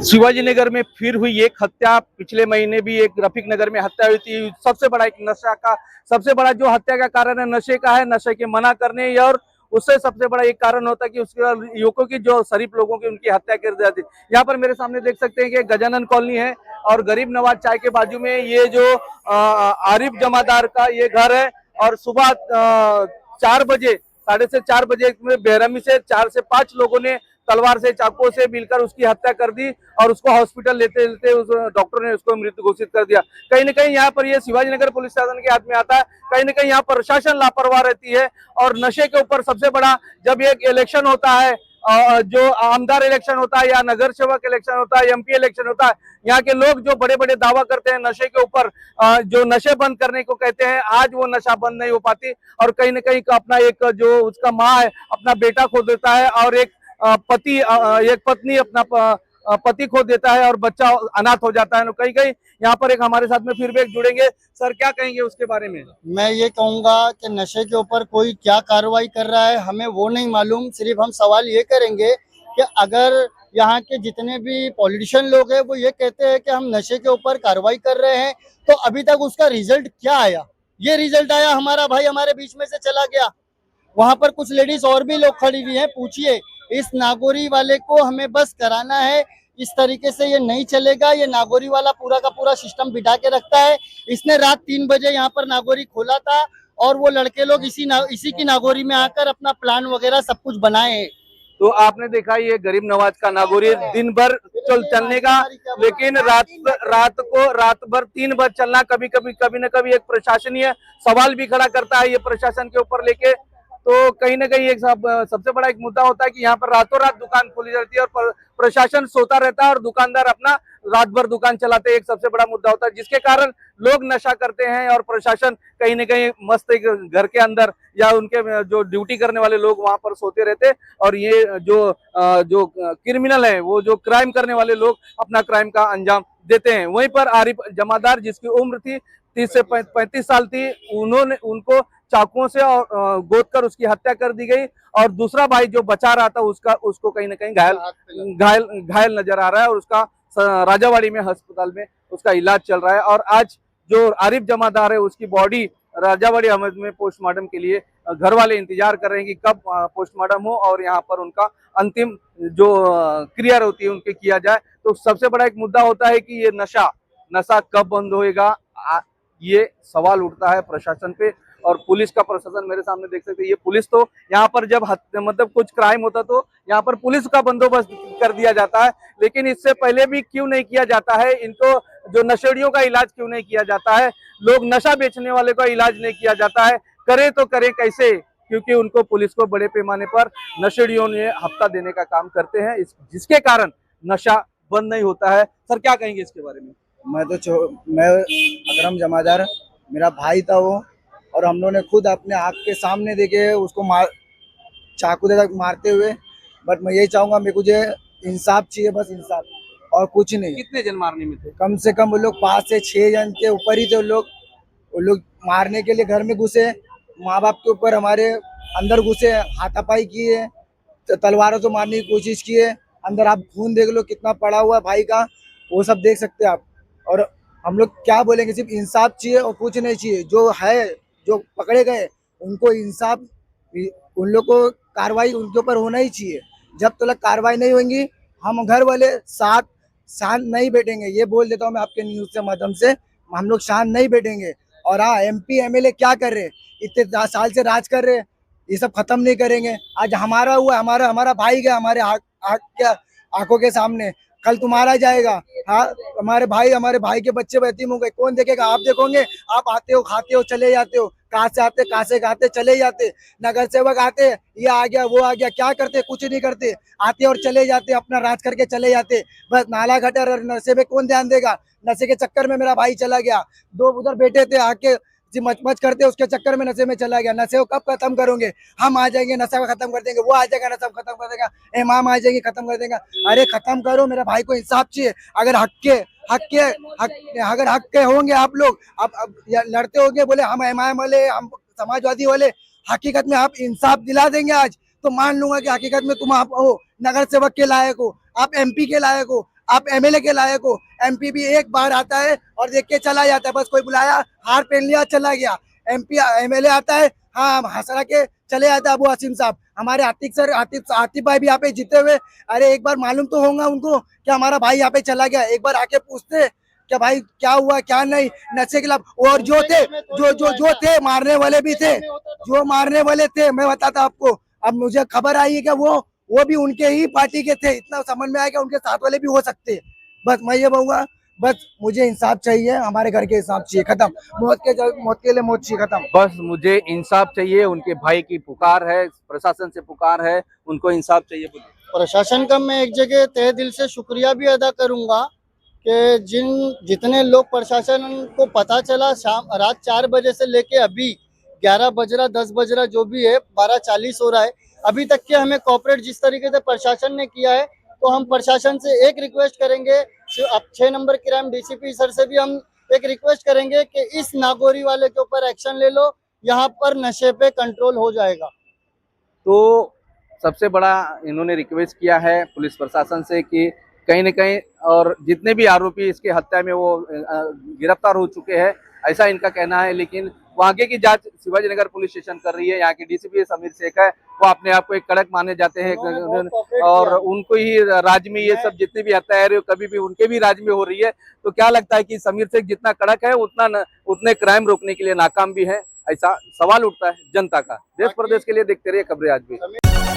शिवाजी नगर में फिर हुई एक हत्या। पिछले महीने भी एक रफीक नगर में हत्या हुई थी। सबसे बड़ा एक नशा का सबसे बड़ा जो हत्या का कारण है नशे का है, नशे के मना करने और उससे सबसे बड़ा एक कारण होता है कि उसके युवकों की जो शरीफ लोगों की उनकी हत्या कर दी जाती है। यहाँ पर मेरे सामने देख सकते हैं कि गजानन कॉलोनी है और गरीब नवाज चाय के बाजू में ये जो आरिफ जमादार का ये घर है। और सुबह 4 बजे 4:30 में बेरहमी से 4 से 5 लोगों ने तलवार से चाकुओं से मिलकर उसकी हत्या कर दी और उसको हॉस्पिटल लेते लेते उस डॉक्टर ने उसको मृत घोषित कर दिया। कहीं ना कहीं यहाँ पर ये शिवाजी नगर पुलिस शासन के हाथ में आता है। कहीं ना कहीं यहाँ पर प्रशासन लापरवाह रहती है और नशे के ऊपर सबसे बड़ा जब एक इलेक्शन होता है, जो आमदार इलेक्शन होता है या नगर सेवक इलेक्शन होता है, एमपी इलेक्शन होता है, यहाँ के लोग जो बड़े बड़े दावा करते हैं नशे के ऊपर, जो नशे बंद करने को कहते हैं, आज वो नशा बंद नहीं हो पाती और कहीं ना कहीं अपना एक जो उसका माँ है अपना बेटा खो देता है और एक पत्नी अपना पति खो देता है और बच्चा अनाथ हो जाता है। तो कहीं कहीं यहाँ पर एक हमारे साथ में फिर भी एक जुड़ेंगे। सर क्या कहेंगे उसके बारे में? मैं ये कहूंगा कि नशे के ऊपर कोई क्या कार्रवाई कर रहा है हमें वो नहीं मालूम। सिर्फ हम सवाल ये करेंगे कि अगर यहाँ के जितने भी पॉलिटिशियन लोग हैं वो ये कहते हैं कि हम नशे के ऊपर कार्रवाई कर रहे हैं, तो अभी तक उसका रिजल्ट क्या आया? ये रिजल्ट आया हमारा भाई हमारे बीच में से चला गया। वहां पर कुछ लेडीज और भी लोग खड़ी हुई हैं। पूछिए, इस नागौरी वाले को हमें बस कराना है। इस तरीके से ये नहीं चलेगा। ये नागौरी वाला पूरा का पूरा सिस्टम बिठा के रखता है। इसने रात 3 बजे यहाँ पर नागौरी खोला था और वो लड़के लोग इसी की नागौरी में आकर अपना प्लान वगैरह सब कुछ बनाए हैं। तो आपने देखा ये गरीब नवाज का नागौरी दिन भर चलने का, लेकिन रात भर 3 बज चलना कभी न कभी एक प्रशासनीय सवाल भी खड़ा करता है ये प्रशासन के ऊपर लेके। तो कहीं ना कहीं एक सबसे बड़ा एक मुद्दा होता है कि यहाँ पर रातों रात दुकान खोली जाती है और प्रशासन सोता रहता है और दुकानदार अपना रात भर दुकान चलाते हैं। एक सबसे बड़ा मुद्दा होता है जिसके कारण लोग नशा करते हैं और प्रशासन कहीं ना कहीं मस्त एक घर के अंदर या उनके जो ड्यूटी करने वाले लोग वहां पर सोते रहते और ये जो क्रिमिनल है, वो जो क्राइम करने वाले लोग अपना क्राइम का अंजाम देते हैं। वहीं पर आरिफ जमादार जिसकी उम्र थी 30 से 35 साल थी, उनको चाकुओं से और गोद कर उसकी हत्या कर दी गई और दूसरा भाई जो बचा रहा था उसको कहीं ना कहीं घायल नजर आ रहा है और उसका राजावाड़ी में अस्पताल में उसका इलाज चल रहा है। और आज जो आरिफ जमादार है उसकी बॉडी राजावाड़ी अहमद में पोस्टमार्टम के लिए घर वाले इंतजार कर रहे हैं कि कब पोस्टमार्टम हो और यहाँ पर उनका अंतिम जो क्रिया होती है उनके किया जाए। तो सबसे बड़ा एक मुद्दा होता है कि ये नशा कब बंद होएगा, ये सवाल उठता है प्रशासन पे और पुलिस का प्रशासन। मेरे सामने देख सकते हैं ये पुलिस तो यहाँ पर जब मतलब कुछ क्राइम होता तो यहाँ पर पुलिस का बंदोबस्त कर दिया जाता है, लेकिन इससे पहले भी क्यों नहीं किया जाता है? इनको जो नशेड़ियों का इलाज क्यों नहीं किया जाता है? लोग नशा बेचने वाले का इलाज नहीं किया जाता है? करे तो करे कैसे? क्योंकि उनको पुलिस को बड़े पैमाने पर नशेड़ियों ने हफ्ता देने का काम करते हैं, जिसके कारण नशा बंद नहीं होता है। सर क्या कहेंगे इसके बारे में? मैं अकरम जमादार, मेरा भाई था वो, और हम लोगों ने खुद अपने आँख के सामने देखे उसको चाकू देकर मारते हुए। बट मैं यही चाहूंगा, मेरे को जो इंसाफ चाहिए, बस इंसाफ और कुछ नहीं। कितने जन मारने में थे? कम से कम वो लोग 5 से 6 जन के ऊपर ही थे। वो लोग मारने के लिए घर में घुसे, माँ बाप के ऊपर हमारे अंदर घुसे, हाथापाई किए, तलवारों से मारने की कोशिश किए। अंदर आप खून देख लो कितना पड़ा हुआ भाई का, वो सब देख सकते हैं आप। और हम लोग क्या बोलेंगे, सिर्फ इंसाफ चाहिए और कुछ नहीं चाहिए। जो है, जो पकड़े गए उनको इंसाफ, उन लोग को कार्रवाई उनके ऊपर होना ही चाहिए। जब तक कार्रवाई नहीं होगी हम घर वाले शांत नहीं बैठेंगे। ये बोल देता हूँ मैं आपके न्यूज के माध्यम से, हम लोग शांत नहीं बैठेंगे। और हाँ, MP MLA क्या कर रहे, इतने साल से राज कर रहे, ये सब खत्म नहीं करेंगे। आज हमारा हुआ, हमारा भाई गया हमारे आंखों के सामने, कल तुम्हारा जाएगा। हाँ, हमारे भाई के बच्चे यतीम हो गए, कौन देखेगा? आप देखोगे? आप आते हो, खाते हो, चले जाते हो। कहाँ से आते, कहाँ से खाते, चले जाते। नगर सेवक आते, ये आ गया वो आ गया, क्या करते? कुछ नहीं करते, आते और चले जाते, अपना राज करके चले जाते। बस नाला गटर और नशे पे कौन ध्यान देगा? नशे के चक्कर में मेरा भाई चला गया। 2 उधर बैठे थे, आके मच करते, उसके चक्कर में नशे में चला गया। नशे को कब खत्म करोगे? हम आ जाएंगे, नशा को खत्म कर देंगे। वो आ जाएगा, नशा को खत्म कर देगा। इमाम आ जाएंगे, खत्म कर देगा। अरे खत्म करो, मेरे भाई को इंसाफ चाहिए। अगर अगर हक के होंगे आप लोग, अब लड़ते होंगे, बोले हम इमाम वाले, हम समाजवादी वाले, हकीकत में आप इंसाफ दिला देंगे आज, तो मान लूंगा कि हकीकत में तुम आप हो, नगर सेवक के लायक हो, आप MP के लायक हो। आप एमएलए के लायक हो। एमपी भी एक बार आता है और देख के चला जाता है, बस कोई बुलाया, हार पहन लिया, चला गया। एमपी एमएलए आता है, हाँ हंसरा के चले जाता है अबू आसिम साहब। हमारे आतिक सर, आतिफ भाई भी यहाँ पे जीते हुए, अरे एक बार मालूम तो होगा उनको कि हमारा भाई यहाँ पे चला गया, एक बार आके पूछते क्या भाई क्या हुआ क्या नहीं, नशे के खिलाफ। और जो थे जो थे मारने वाले भी थे, जो मारने वाले थे, मैं बताता आपको। अब मुझे खबर आई है कि वो भी उनके ही पार्टी के थे, इतना समझ में आया कि उनके साथ वाले भी हो सकते हैं। बस मैं ये कहूँगा, बस मुझे इंसाफ चाहिए, हमारे घर के हिसाब चाहिए, खत्म। मौत के लिए मौत चाहिए, खत्म। बस मुझे इंसाफ चाहिए, उनके भाई की पुकार है, प्रशासन से पुकार है, उनको इंसाफ चाहिए। बोलिए। प्रशासन का मैं एक जगह तहे दिल से शुक्रिया भी अदा करूंगा कि जितने लोग प्रशासन को पता चला रात 4 बजे से लेके अभी 11 बज रहा 10 बज रहा जो भी है 12:40 हो रहा है, अभी तक के हमें कॉपरेट जिस तरीके से प्रशासन ने किया है, तो हम प्रशासन से एक रिक्वेस्ट करेंगे, अब 6 नंबर क्राइम डीसीपी सर से भी हम एक रिक्वेस्ट करेंगे कि इस नागौरी वाले के ऊपर एक्शन ले लो, यहाँ पर नशे पे कंट्रोल हो जाएगा। तो सबसे बड़ा इन्होंने रिक्वेस्ट किया है पुलिस प्रशासन से कि कहीं न कहीं, और जितने भी आरोपी इसके हत्या में वो गिरफ्तार हो चुके हैं, ऐसा इनका कहना है। लेकिन वो आगे की जांच शिवाजी नगर पुलिस स्टेशन कर रही है। यहाँ के डीसीपी समीर शेख है, वो अपने आप को एक कड़क माने जाते हैं, और उनको ही राज्य में ये सब जितनी भी हत्या है कभी भी उनके भी राज्य में हो रही है। तो क्या लगता है कि समीर शेख जितना कड़क है उतने क्राइम रोकने के लिए नाकाम भी है? ऐसा सवाल उठता है जनता का। देश प्रदेश के लिए देखते रहिए खबरें आज भी।